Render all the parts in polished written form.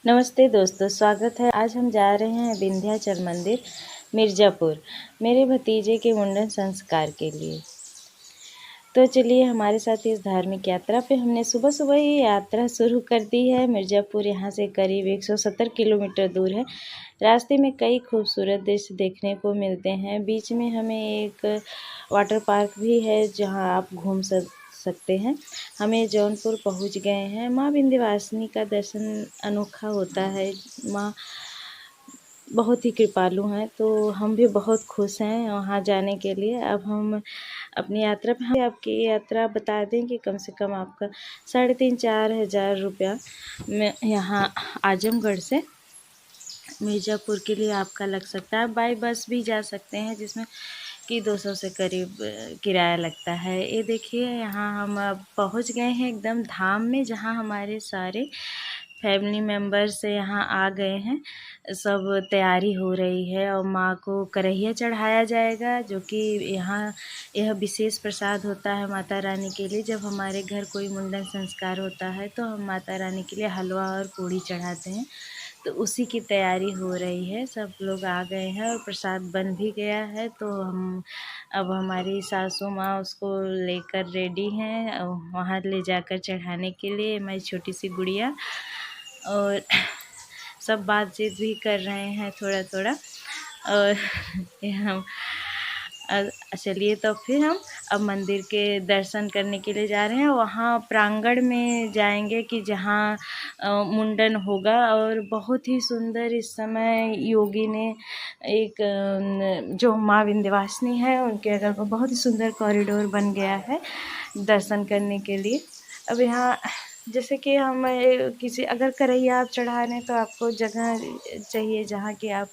नमस्ते दोस्तों, स्वागत है। आज हम जा रहे हैं विंध्याचल मंदिर मिर्ज़ापुर मेरे भतीजे के मुंडन संस्कार के लिए। तो चलिए हमारे साथ इस धार्मिक यात्रा पे हमने सुबह-सुबह ही यात्रा शुरू कर दी है। मिर्ज़ापुर यहाँ से करीब 170 किलोमीटर दूर है। रास्ते में कई खूबसूरत दृश्य देखने को मिलते हैं। बीच में हमें एक वाटर पार्क भी है जहाँ आप घूम सकते हैं। हमें जौनपुर पहुँच गए हैं। माँ विंध्यवासिनी का दर्शन अनोखा होता है। माँ बहुत ही कृपालु हैं, तो हम भी बहुत खुश हैं वहाँ जाने के लिए। अब हम अपनी यात्रा पे हम आपकी यात्रा बता दें कि कम से कम आपका 3,500-4 हज़ार रुपया में यहाँ आजमगढ़ से मिर्ज़ापुर के लिए आपका लग सकता है। बाय बस भी जा सकते हैं जिसमें कि 200 से करीब किराया लगता है। ये देखिए यहाँ हम अब पहुँच गए हैं एकदम धाम में, जहाँ हमारे सारे फैमिली मेम्बर्स यहाँ आ गए हैं। सब तैयारी हो रही है और माँ को करहिया चढ़ाया जाएगा, जो कि यहाँ यह विशेष प्रसाद होता है माता रानी के लिए। जब हमारे घर कोई मुंडन संस्कार होता है तो हम माता रानी के लिए हलवा और पूड़ी चढ़ाते हैं, तो उसी की तैयारी हो रही है। सब लोग आ गए हैं और प्रसाद बन भी गया है, तो हम अब हमारी सासू माँ उसको लेकर रेडी हैं वहाँ ले जाकर चढ़ाने के लिए। मेरी छोटी सी गुड़िया और सब बातचीत भी कर रहे हैं थोड़ा थोड़ा। और हम चलिए तो फिर हम अब मंदिर के दर्शन करने के लिए जा रहे हैं। वहाँ प्रांगण में जाएंगे कि जहाँ मुंडन होगा, और बहुत ही सुंदर इस समय योगी ने एक जो माँ विंध्यवासिनी है उनके अगल पर बहुत ही सुंदर कॉरिडोर बन गया है दर्शन करने के लिए। अब यहाँ जैसे कि हम किसी अगर करहिया आप चढ़ा रहे हैं तो आपको जगह चाहिए जहाँ कि आप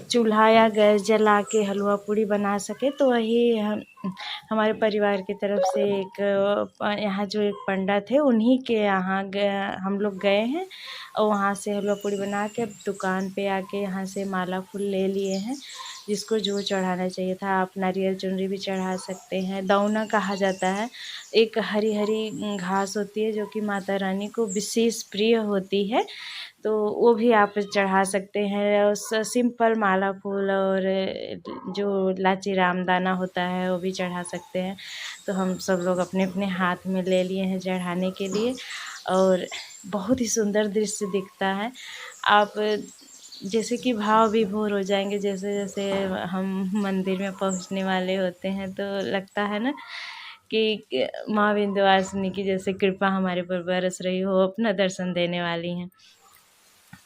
चूल्हा या गैस जला के हलवा पूड़ी बना सके। तो वही हमारे परिवार की तरफ से एक यहाँ जो एक पंडित थे उन्हीं के यहाँ हम लोग गए हैं और वहाँ से हलवा पूड़ी बना के अब दुकान पे आके यहाँ से माला फूल ले लिए हैं। जिसको जो चढ़ाना चाहिए था, आप नारियल चुनरी भी चढ़ा सकते हैं। दौना कहा जाता है, एक हरी हरी घास होती है जो कि माता रानी को विशेष प्रिय होती है, तो वो भी आप चढ़ा सकते हैं। और सिंपल माला फूल और जो लाची रामदाना होता है वो भी चढ़ा सकते हैं। तो हम सब लोग अपने अपने हाथ में ले लिए हैं चढ़ाने के लिए, और बहुत ही सुंदर दृश्य दिखता है। आप जैसे कि भाव विभोर हो जाएंगे जैसे जैसे हम मंदिर में पहुंचने वाले होते हैं, तो लगता है ना कि माँ विंध्यवासिनी की जैसे कृपा हमारे पर बरस रही हो, अपना दर्शन देने वाली हैं।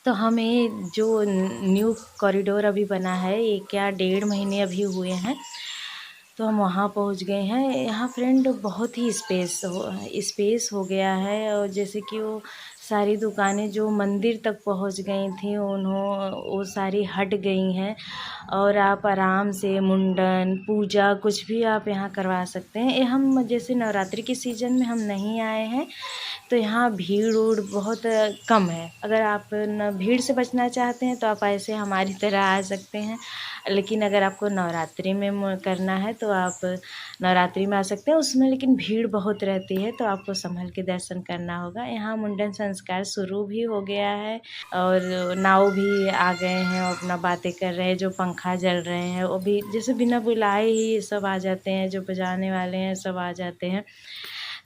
तो हमें जो न्यू कॉरिडोर अभी बना है, ये क्या 1.5 महीने अभी हुए हैं, तो हम वहाँ पहुँच गए हैं। यहाँ फ्रेंड बहुत ही स्पेस हो गया है, और जैसे कि वो सारी दुकानें जो मंदिर तक पहुँच गई थी वो सारी हट गई हैं, और आप आराम से मुंडन पूजा कुछ भी आप यहाँ करवा सकते हैं। ये हम जैसे नवरात्रि के सीज़न में हम नहीं आए हैं, तो यहाँ भीड़ उड़ बहुत कम है। अगर आप न भीड़ से बचना चाहते हैं तो आप ऐसे हमारी तरह आ सकते हैं, लेकिन अगर आपको नवरात्रि में करना है तो आप नवरात्रि में आ सकते हैं। उसमें लेकिन भीड़ बहुत रहती है, तो आपको संभल के दर्शन करना होगा। यहाँ मुंडन संस्कार शुरू भी हो गया है, और नाव भी आ गए हैं और अपना बातें कर रहे हैं। जो पंखा जल रहे हैं वो भी जैसे बिना बुलाए ही सब आ जाते हैं, जो बजाने वाले हैं सब आ जाते हैं।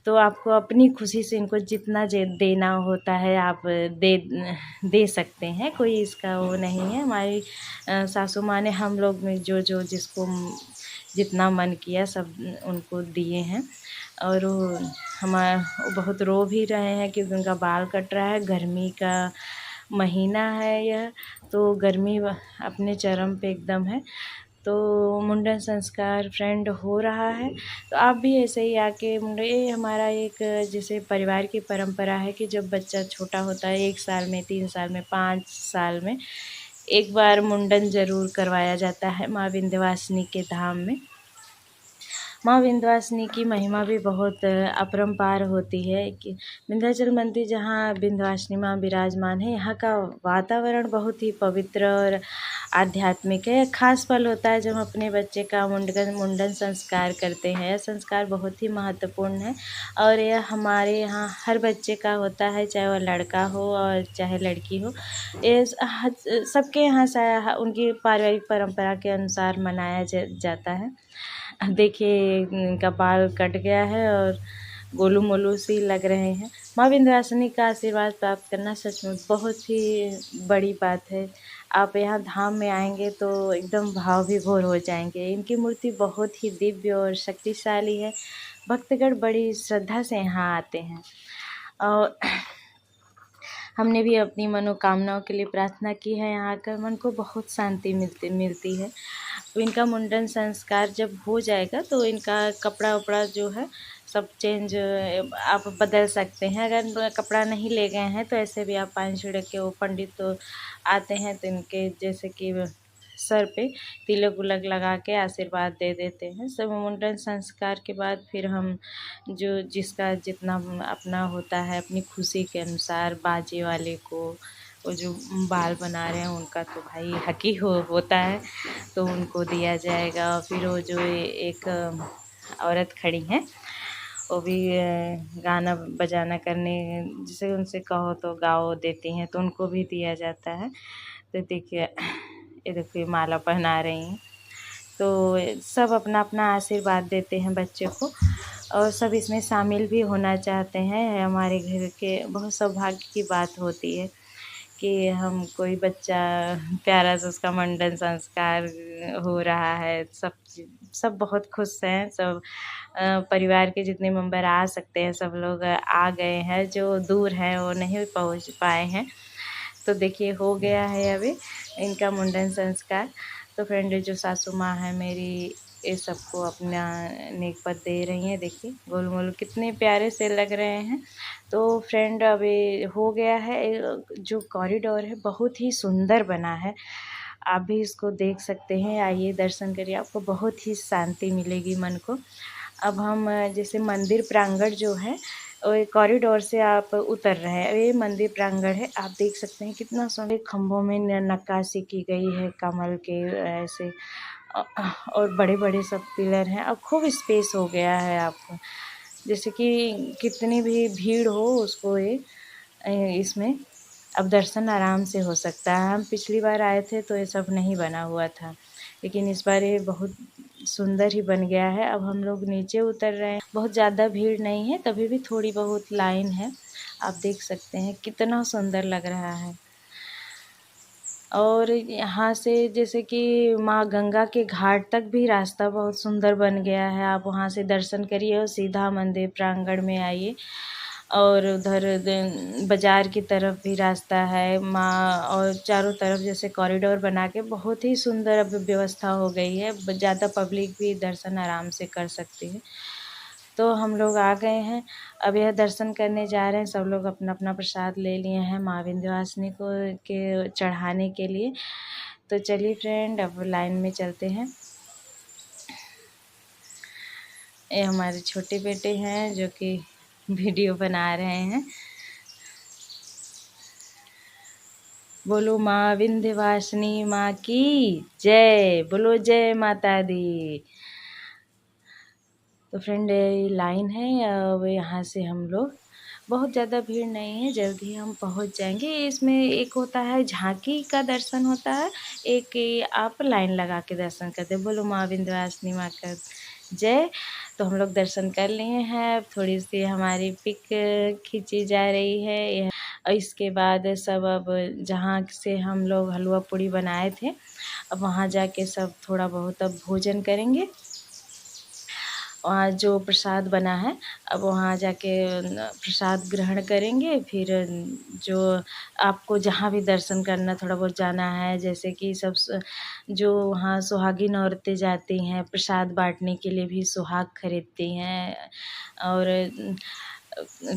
तो आपको अपनी खुशी से इनको जितना देना होता है आप दे सकते हैं, कोई इसका वो नहीं है। हमारी सासू माँ ने हम लोग में जो जो जिसको जितना मन किया सब उनको दिए हैं। और वो बहुत रो भी रहे हैं क्योंकि उनका बाल कट रहा है। गर्मी का महीना है यह, तो गर्मी अपने चरम पे एकदम है। तो मुंडन संस्कार फ्रेंड हो रहा है, तो आप भी ऐसे ही आके ये हमारा एक जैसे परिवार की परंपरा है कि जब बच्चा छोटा होता है 1 साल में, 3 साल में, 5 साल में एक बार मुंडन ज़रूर करवाया जाता है माँ विंध्यवासिनी के धाम में। माँ विंध्यवासिनी की महिमा भी बहुत अपरंपार होती है कि विंध्याचल मंदिर जहाँ विंध्यवासिनी माँ विराजमान है, यहाँ का वातावरण बहुत ही पवित्र और आध्यात्मिक है। खास पल होता है जब हम अपने बच्चे का मुंडन संस्कार करते हैं। यह संस्कार बहुत ही महत्वपूर्ण है और यह हमारे यहाँ हर बच्चे का होता है, चाहे वह लड़का हो और चाहे लड़की हो। ये सबके यहाँ उनकी पारिवारिक परंपरा के अनुसार मनाया जाता है। देखिए इनका बाल कट गया है और गोलू मोलू सी लग रहे हैं। माँ विंध्यवासिनी का आशीर्वाद प्राप्त करना सच में बहुत ही बड़ी बात है। आप यहाँ धाम में आएंगे तो एकदम भाव विभोर हो जाएंगे। इनकी मूर्ति बहुत ही दिव्य और शक्तिशाली है। भक्तगण बड़ी श्रद्धा से यहाँ आते हैं और हमने भी अपनी मनोकामनाओं के लिए प्रार्थना की है। यहाँ आकर मन को बहुत शांति मिलती है। तो इनका मुंडन संस्कार जब हो जाएगा तो इनका कपड़ा उपड़ा जो है सब चेंज आप बदल सकते हैं। अगर कपड़ा नहीं ले गए हैं तो ऐसे भी आप पानी छिड़क के, वो पंडित तो आते हैं तो इनके जैसे कि सर पे तिलक उलक लगा के आशीर्वाद दे देते हैं। सब मुंडन संस्कार के बाद फिर हम जो जिसका जितना अपना होता है अपनी खुशी के अनुसार, बाजे वाले को वो जो बाल बना रहे हैं उनका तो भाई हक ही होता है, तो उनको दिया जाएगा। और फिर वो जो एक औरत खड़ी हैं वो भी गाना बजाना करने, जिसे उनसे कहो तो गाओ देती हैं, तो उनको भी दिया जाता है। तो देखिए ये देखिए माला पहना रही हैं, तो सब अपना अपना आशीर्वाद देते हैं बच्चे को और सब इसमें शामिल भी होना चाहते हैं। हमारे घर के बहुत सौभाग्य की बात होती है कि हम कोई बच्चा प्यारा सा उसका मुंडन संस्कार हो रहा है। सब बहुत खुश हैं। सब परिवार के जितने मेंबर आ सकते हैं सब लोग आ गए हैं। जो दूर हैं वो नहीं पहुंच पाए हैं। तो देखिए हो गया है अभी इनका मुंडन संस्कार। तो फ्रेंड जो सासू माँ है मेरी, ये सबको अपना नेक पद दे रही हैं। देखिए गोल मोल कितने प्यारे से लग रहे हैं। तो फ्रेंड अभी हो गया है। जो कॉरिडोर है बहुत ही सुंदर बना है, आप भी इसको देख सकते हैं। आइए दर्शन करिए, आपको बहुत ही शांति मिलेगी मन को। अब हम जैसे मंदिर प्रांगण जो है और कॉरिडोर से आप उतर रहे हैं, ये मंदिर प्रांगण है। आप देख सकते हैं कितना सुंदर खम्भों में नक्काशी की गई है कमल के ऐसे, और बड़े बड़े सब पिलर हैं। अब खूब स्पेस हो गया है आपको, जैसे कि कितनी भी भीड़ हो उसको ये इसमें अब दर्शन आराम से हो सकता है। हम पिछली बार आए थे तो ये सब नहीं बना हुआ था, लेकिन इस बार ये बहुत सुंदर ही बन गया है। अब हम लोग नीचे उतर रहे हैं। बहुत ज़्यादा भीड़ नहीं है, तभी भी थोड़ी बहुत लाइन है। आप देख सकते हैं कितना सुंदर लग रहा है। और यहाँ से जैसे कि माँ गंगा के घाट तक भी रास्ता बहुत सुंदर बन गया है। आप वहाँ से दर्शन करिए और सीधा मंदिर प्रांगण में आइए। और उधर बाज़ार की तरफ भी रास्ता है माँ, और चारों तरफ जैसे कॉरिडोर बना के बहुत ही सुंदर अब व्यवस्था हो गई है। ज़्यादा पब्लिक भी दर्शन आराम से कर सकती है। तो हम लोग आ गए हैं, अब यह दर्शन करने जा रहे हैं। सब लोग अपना अपना प्रसाद ले लिए हैं माँ विंध्यवासिनी को के चढ़ाने के लिए। तो चलिए फ्रेंड अब लाइन में चलते हैं। ये हमारे छोटे बेटे हैं जो कि वीडियो बना रहे हैं। बोलो माँ विंध्यवासिनी माँ की जय, बोलो जय माता दी। तो फ्रेंड ये लाइन है। अब यहाँ से हम लोग, बहुत ज़्यादा भीड़ नहीं है, जल्दी हम पहुँच जाएंगे। इसमें एक होता है झांकी का दर्शन होता है, एक ये आप लाइन लगा के दर्शन करते हैं। बोलो माँ विंध्यवासिनी माँ का जय। तो हम लोग दर्शन कर लिए हैं। थोड़ी सी हमारी पिक खींची जा रही है। और इसके बाद सब अब जहाँ से हम लोग हलवा पूड़ी बनाए थे, अब वहाँ जाके सब थोड़ा बहुत अब भोजन करेंगे। वहाँ जो प्रसाद बना है अब वहाँ जाके प्रसाद ग्रहण करेंगे। फिर जो आपको जहाँ भी दर्शन करना थोड़ा बहुत जाना है, जैसे कि सब जो वहाँ सुहागिन औरतें जाती हैं प्रसाद बांटने के लिए भी सुहाग खरीदती हैं। और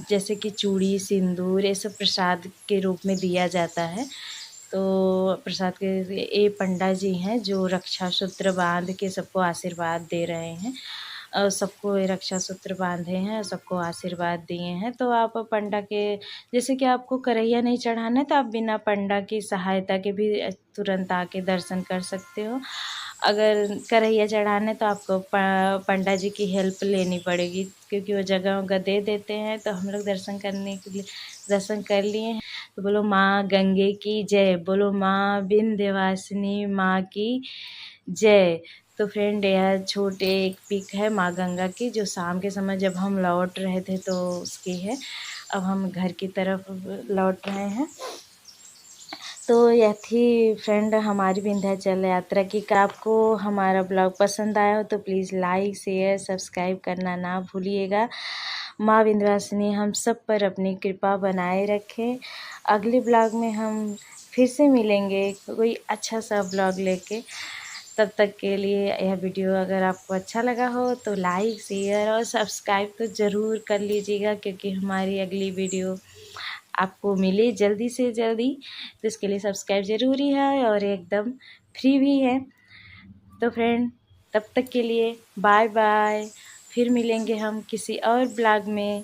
जैसे कि चूड़ी सिंदूर ये सब प्रसाद के रूप में दिया जाता है। तो प्रसाद के ये पंडा जी हैं जो रक्षा सूत्र बांध के सबको आशीर्वाद दे रहे हैं। सबको रक्षा सूत्र बांधे हैं, सबको आशीर्वाद दिए हैं। तो आप पंडा के, जैसे कि आपको करैया नहीं चढ़ाना है तो आप बिना पंडा की सहायता के भी तुरंत आके दर्शन कर सकते हो। अगर करैया चढ़ाना है तो आपको पंडा जी की हेल्प लेनी पड़ेगी, क्योंकि वो जगह दे देते हैं। तो हम लोग दर्शन करने के लिए दर्शन कर लिए हैं। तो बोलो माँ गंगे की जय, बोलो माँ विंध्यवासिनी माँ की जय। तो फ्रेंड, यह छोटे एक पिक है माँ गंगा की, जो शाम के समय जब हम लौट रहे थे तो उसकी है। अब हम घर की तरफ लौट रहे हैं। तो यह थी फ्रेंड हमारी विंध्याचल यात्रा की। आपको हमारा ब्लॉग पसंद आया हो तो प्लीज़ लाइक शेयर सब्सक्राइब करना ना भूलिएगा। माँ विंध्यवासिनी हम सब पर अपनी कृपा बनाए रखें। अगले ब्लॉग में हम फिर से मिलेंगे कोई अच्छा सा ब्लॉग लेके। तब तक के लिए यह वीडियो अगर आपको अच्छा लगा हो तो लाइक शेयर और सब्सक्राइब तो ज़रूर कर लीजिएगा, क्योंकि हमारी अगली वीडियो आपको मिले जल्दी से जल्दी। तो इसके लिए सब्सक्राइब ज़रूरी है और एकदम फ्री भी है। तो फ्रेंड, तब तक के लिए बाय बाय। फिर मिलेंगे हम किसी और ब्लॉग में।